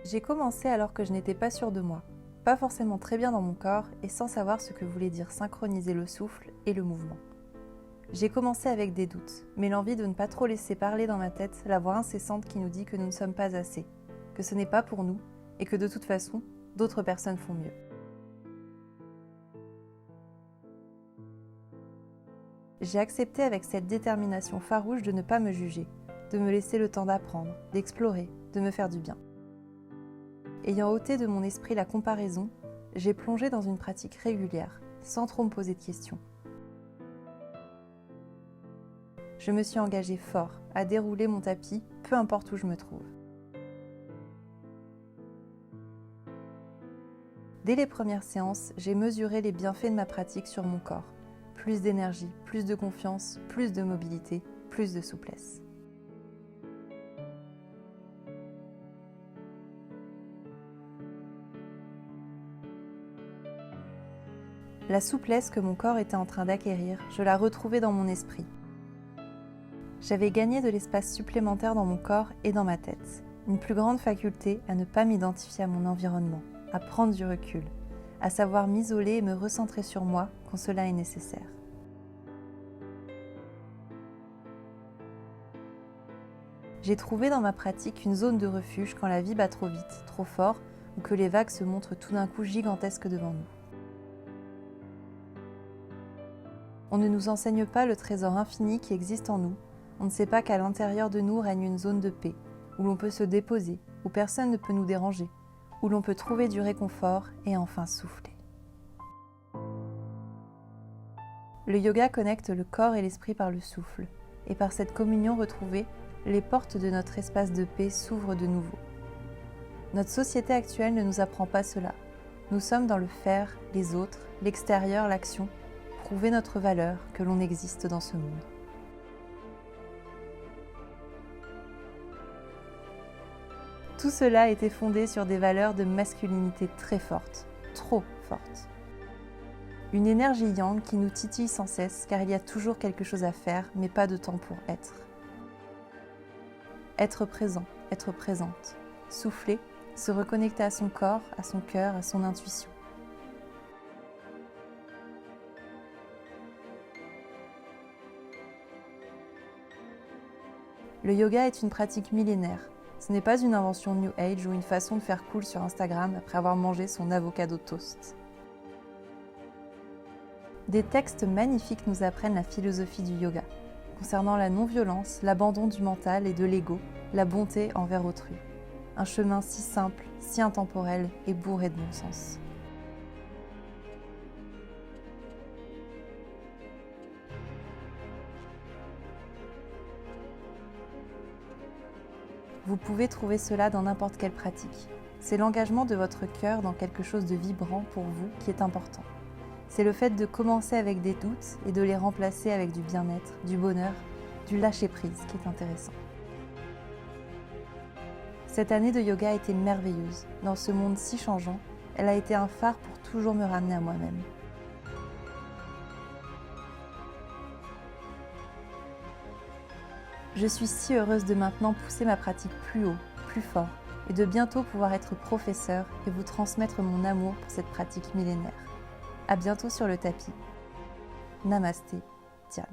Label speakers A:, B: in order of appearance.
A: J'ai commencé alors que je n'étais pas sûre de moi, pas forcément très bien dans mon corps et sans savoir ce que voulait dire synchroniser le souffle et le mouvement. J'ai commencé avec des doutes, mais l'envie de ne pas trop laisser parler dans ma tête la voix incessante qui nous dit que nous ne sommes pas assez, que ce n'est pas pour nous et que de toute façon, d'autres personnes font mieux. J'ai accepté avec cette détermination farouche de ne pas me juger, de me laisser le temps d'apprendre, d'explorer, de me faire du bien. Ayant ôté de mon esprit la comparaison, j'ai plongé dans une pratique régulière, sans trop me poser de questions. Je me suis engagée fort à dérouler mon tapis, peu importe où je me trouve. Dès les premières séances, j'ai mesuré les bienfaits de ma pratique sur mon corps. Plus d'énergie, plus de confiance, plus de mobilité, plus de souplesse. La souplesse que mon corps était en train d'acquérir, je la retrouvais dans mon esprit. J'avais gagné de l'espace supplémentaire dans mon corps et dans ma tête. Une plus grande faculté à ne pas m'identifier à mon environnement, à prendre du recul, à savoir m'isoler et me recentrer sur moi quand cela est nécessaire. J'ai trouvé dans ma pratique une zone de refuge quand la vie bat trop vite, trop fort, ou que les vagues se montrent tout d'un coup gigantesques devant nous. On ne nous enseigne pas le trésor infini qui existe en nous. On ne sait pas qu'à l'intérieur de nous règne une zone de paix, où l'on peut se déposer, où personne ne peut nous déranger, où l'on peut trouver du réconfort et enfin souffler. Le yoga connecte le corps et l'esprit par le souffle, et par cette communion retrouvée, les portes de notre espace de paix s'ouvrent de nouveau. Notre société actuelle ne nous apprend pas cela. Nous sommes dans le faire, les autres, l'extérieur, l'action, prouver notre valeur, que l'on existe dans ce monde. Tout cela était fondé sur des valeurs de masculinité très fortes, trop fortes. Une énergie yang qui nous titille sans cesse car il y a toujours quelque chose à faire mais pas de temps pour être. Être présent, être présente, souffler, se reconnecter à son corps, à son cœur, à son intuition. Le yoga est une pratique millénaire. Ce n'est pas une invention New Age ou une façon de faire cool sur Instagram après avoir mangé son avocado toast. Des textes magnifiques nous apprennent la philosophie du yoga, concernant la non-violence, l'abandon du mental et de l'ego, la bonté envers autrui. Un chemin si simple, si intemporel et bourré de bon sens. Vous pouvez trouver cela dans n'importe quelle pratique. C'est l'engagement de votre cœur dans quelque chose de vibrant pour vous qui est important. C'est le fait de commencer avec des doutes et de les remplacer avec du bien-être, du bonheur, du lâcher-prise qui est intéressant. Cette année de yoga a été merveilleuse. Dans ce monde si changeant, elle a été un phare pour toujours me ramener à moi-même. Je suis si heureuse de maintenant pousser ma pratique plus haut, plus fort, et de bientôt pouvoir être professeure et vous transmettre mon amour pour cette pratique millénaire. À bientôt sur le tapis. Namasté, Dhyan.